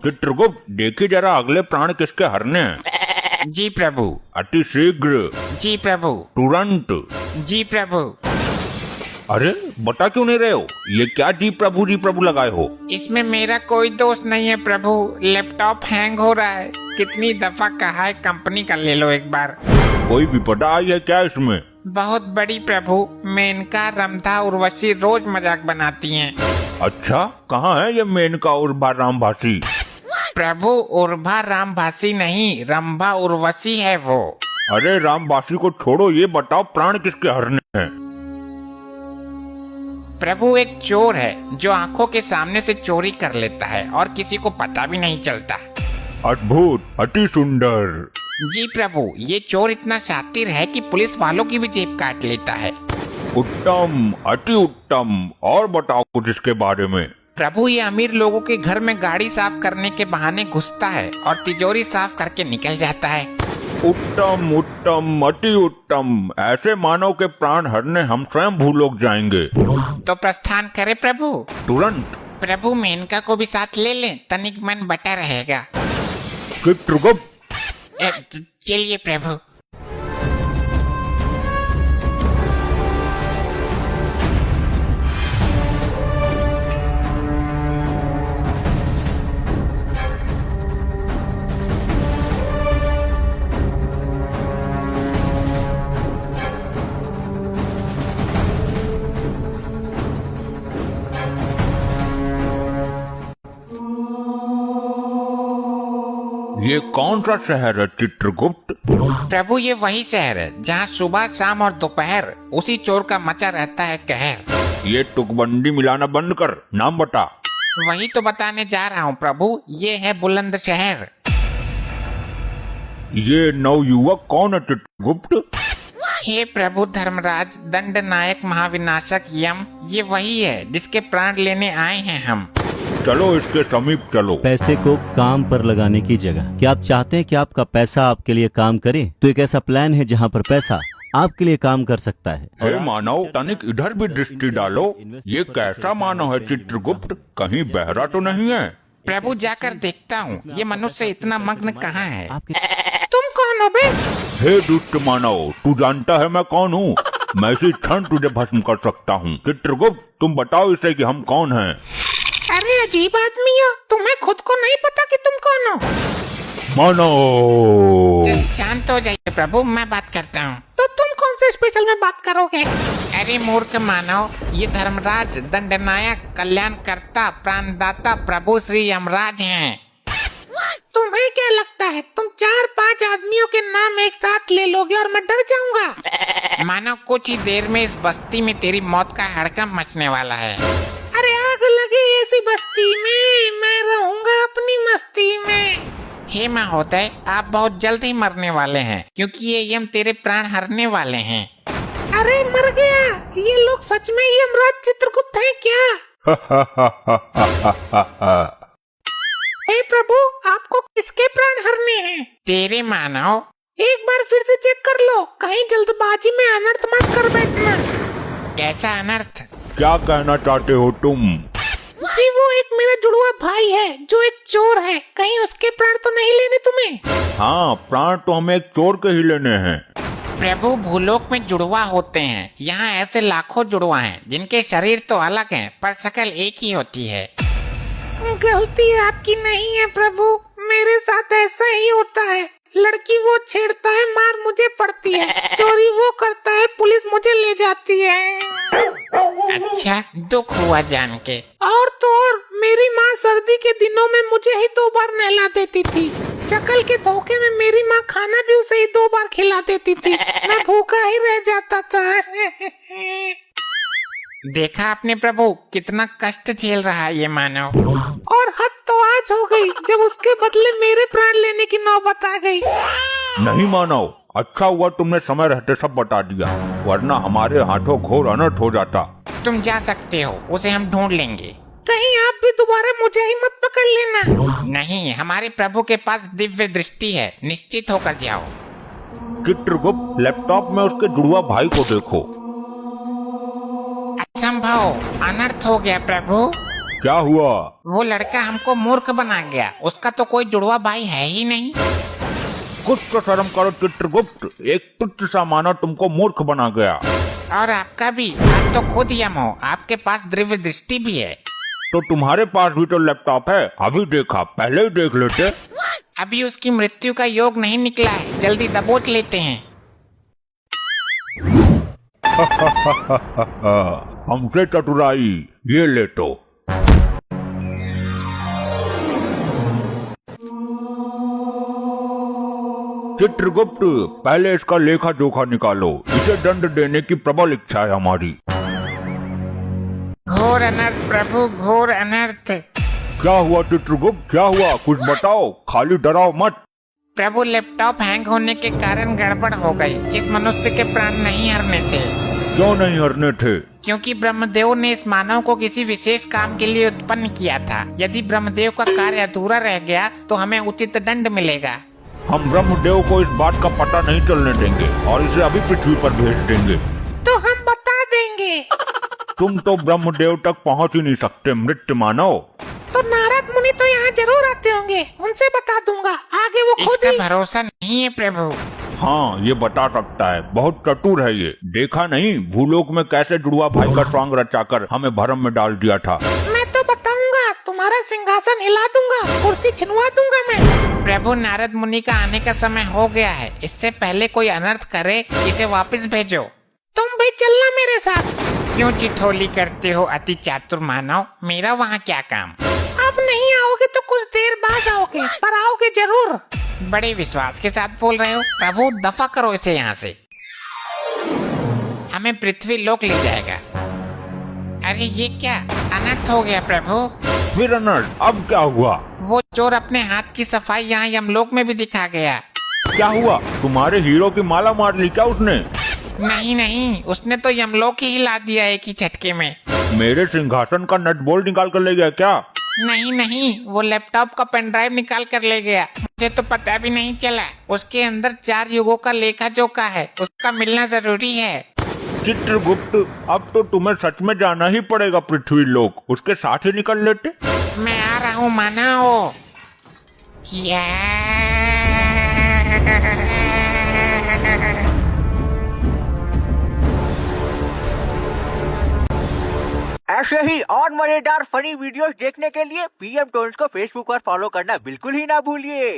चित्रगुप्त देखिए जरा अगले प्राण किसके हरने हैं। जी प्रभु। अति शीघ्र। जी प्रभु। तुरंत। जी प्रभु। अरे बता क्यों नहीं रहे हो? ये क्या जी प्रभु लगाए हो? इसमें मेरा कोई दोष नहीं है प्रभु, लैपटॉप हैंग हो रहा है। कितनी दफा कहा है कंपनी का ले लो एक बार। कोई विपदा आई है क्या इसमें? बहुत बड़ी प्रभु, मेनका, रंभा, उर्वशी रोज मजाक बनाती हैं। अच्छा, कहाँ है ये मेनका उर्वा रामभासी? प्रभु उर्वा रामभासी नहीं, रंभा उर्वशी है वो। अरे रामभासी को छोड़ो, ये बताओ प्राण किसके हरने हैं? प्रभु एक चोर है जो आंखों के सामने से चोरी कर लेता है और किसी को पता भी नहीं चलता। अद्भुत, अति सुंदर। जी प्रभु, ये चोर इतना शातिर है कि पुलिस वालों की भी जेब काट लेता है। उत्तम, अति उत्तम। और बताओ कुछ इसके बारे में। प्रभु ये अमीर लोगों के घर में गाड़ी साफ करने के बहाने घुसता है और तिजोरी साफ करके निकल जाता है। उत्तम उत्तम, अति उत्तम। ऐसे मानव के प्राण हरने हम स्वयं भूलोक जाएंगे। तो प्रस्थान करे प्रभु। तुरंत। प्रभु मेनका को भी साथ ले ले, तनिक मन बटा रहेगा। चित्रगुप्त। चलिए प्रभु। ये कौन सा शहर है चित्रगुप्त? प्रभु ये वही शहर है जहाँ सुबह शाम और दोपहर उसी चोर का मचा रहता है कहर। ये तुकबंदी मिलाना बंद कर, नाम बता। वही तो बताने जा रहा हूँ प्रभु, ये है बुलंद शहर। ये नवयुवक कौन है चित्रगुप्त? हे प्रभु धर्मराज, दंड नायक महाविनाशक यम, ये वही है जिसके प्राण लेने आए हैं हम। चलो इसके समीप चलो। पैसे को काम पर लगाने की जगह क्या आप चाहते हैं कि आपका पैसा आपके लिए काम करे? तो एक ऐसा प्लान है जहां पर पैसा आपके लिए काम कर सकता है। हे मानव, तनिक इधर भी दृष्टि डालो। ये कैसा मानव है चित्रगुप्त? कहीं बहरा तो नहीं है? प्रभु जाकर देखता हूँ, ये मनुष्य इतना मग्न कहाँ है। तुम कौन हो बे? हे दुष्ट मानव, तू जानता है मैं कौन हूँ? मैं इसी क्षण तुझे भस्म कर सकता हूँ। चित्रगुप्त तुम बताओ इसे कि हम कौन हैं? अरे अजीब आदमी हो, तुम्हें खुद को नहीं पता कि तुम कौन हो? मानव शांत हो जाइए प्रभु, मैं बात करता हूँ। तो तुम कौन से स्पेशल में बात करोगे? अरे मूर्ख मानव, ये धर्मराज, दंडनायक, कल्याणकर्ता, प्राणदाता प्रभु श्री यमराज हैं। तुम्हें क्या लगता है तुम 4-5 आदमियों के नाम एक साथ ले लोगे और मैं डर जाऊंगा? मानव कुछ ही देर में इस बस्ती में तेरी मौत का हड़कंप मचने वाला है। अरे आग लगे ऐसी बस्ती में, मैं रहूंगा अपनी मस्ती में। हे महोदय, आप बहुत जल्द ही मरने वाले हैं क्योंकि ये यम तेरे प्राण हरने वाले हैं। अरे मर गया, ये लोग सच में यमराज चित्रगुप्त हैं क्या? हे प्रभु, आपको किसके प्राण हरने हैं? तेरे मानव। एक बार फिर से चेक कर लो, कहीं जल्दबाजी में अनर्थ मत कर बैठना। कैसा अनर्थ? क्या कहना चाहते हो तुम? जी वो एक मेरा जुड़वा भाई है जो एक चोर है, कहीं उसके प्राण तो नहीं लेने तुम्हें? हाँ, प्राण तो हमें एक चोर के ही लेने हैं। प्रभु भूलोक में जुड़वा होते हैं, यहाँ ऐसे लाखों जुड़वा हैं जिनके शरीर तो अलग हैं पर शक्ल एक ही होती है। गलती आपकी नहीं है प्रभु, मेरे साथ ऐसा ही होता है। लड़की वो छेड़ता है, मार मुझे पड़ती है। चोरी वो करता है, पुलिस मुझे ले जाती है। अच्छा, दुख हुआ जान के। और तो और मेरी माँ सर्दी के दिनों में मुझे ही 2 बार नहला देती थी। शक्ल के धोखे में मेरी माँ खाना भी उसे ही 2 बार खिला देती थी। मैं भूखा ही रह जाता था। देखा आपने प्रभु, कितना कष्ट झेल रहा है ये मानव। और हद तो आज हो गई जब उसके बदले मेरे प्राण लेने की नौबत आ गई। नहीं मानव, अच्छा हुआ तुमने समय रहते सब बता दिया, वरना हमारे हाथों घोर अनर्थ हो जाता। तुम जा सकते हो, उसे हम ढूंढ लेंगे। कहीं आप भी दोबारा मुझे ही मत पकड़ लेना। नहीं, हमारे प्रभु के पास दिव्य दृष्टि है, निश्चित होकर जाओ। चित्रगुप्त, लैपटॉप में उसके जुड़वा भाई को देखो। असंभव, अनर्थ हो गया प्रभु। क्या हुआ? वो लड़का हमको मूर्ख बना गया, उसका तो कोई जुड़वा भाई है ही नहीं। कुछ तो शर्म करो चित्रगुप्त, एक तुच्छ सा मानव तुमको मूर्ख बना गया। और आपका भी, आप तो खुद यम हो, आपके पास दिव्य दृष्टि भी है। तो तुम्हारे पास भी तो लैपटॉप है, अभी देखा, पहले ही देख लेते। अभी उसकी मृत्यु का योग नहीं निकला है, जल्दी दबोच लेते हैं। हमसे चतुराई, ये ले तो। चित्रगुप्त, पहले इसका लेखा जोखा निकालो, इसे दंड देने की प्रबल इच्छा है हमारी। घोर अनर्थ प्रभु, घोर अनर्थ। क्या हुआ चित्रगुप्त, क्या हुआ, कुछ बताओ, खाली डराओ मत। प्रभु, लैपटॉप हैंग होने के कारण गड़बड़ हो गई। इस मनुष्य के प्राण नहीं हरने थे। क्यों नहीं हरने थे? क्योंकि ब्रह्मदेव ने इस मानव को किसी विशेष काम के लिए उत्पन्न किया था। यदि ब्रह्मदेव का कार्य अधूरा रह गया तो हमें उचित दंड मिलेगा। हम ब्रह्मदेव को इस बात का पता नहीं चलने देंगे और इसे अभी पृथ्वी पर भेज देंगे। तो हम बता देंगे। तुम तो ब्रह्मदेव तक पहुंच ही नहीं सकते मृत्यु मानव। तो नारद मुनि तो यहाँ जरूर आते होंगे, उनसे बता दूंगा, आगे वो खुद इसका ही। भरोसा नहीं है प्रभु। हाँ, ये बता सकता है, बहुत चतुर है ये। देखा नहीं भूलोक में कैसे जुड़वा भाई का स्वांग रचाकर हमें भरम में डाल दिया था। मैं तो बताऊंगा, तुम्हारा सिंहासन हिला दूंगा, कुर्सी छिनवा दूंगा मैं। प्रभु, नारद मुनि का आने का समय हो गया है, इससे पहले कोई अनर्थ करे इसे वापस भेजो। तुम भी चलना मेरे साथ। क्यों चिठोली करते हो अति चातुर मानव, मेरा वहाँ क्या काम? अब नहीं आओगे तो कुछ देर बाद आओगे, पर आओगे जरूर। बड़े विश्वास के साथ बोल रहे हो। प्रभु, दफा करो इसे यहाँ से, हमें पृथ्वी लोक ले जाएगा। अरे ये क्या अनर्थ हो गया प्रभु? फिर अनर्थ, अब क्या हुआ? वो चोर अपने हाथ की सफाई यहाँ यमलोक में भी दिखा गया। क्या हुआ, तुम्हारे हीरो की माला मार ली क्या उसने? नहीं नहीं, उसने तो यमलोक ही हिला दिया एक ही झटके में। मेरे सिंहासन का नट बोल्ट निकाल कर ले गया क्या? नहीं नहीं, वो लैपटॉप का पेन ड्राइव निकाल कर ले गया। मुझे तो पता भी नहीं चला। उसके अंदर 4 युगों का लेखा जोखा है, उसका मिलना जरूरी है। चित्रगुप्त, अब तो तुम्हें सच में जाना ही पड़ेगा पृथ्वी लोक, उसके साथ ही निकल लेते। मैं आ रहा हूँ मानव। ऐसे ही और मजेदार फनी वीडियोस देखने के लिए पीएम टोन्स को फेसबुक पर फॉलो करना बिल्कुल ही ना भूलिए।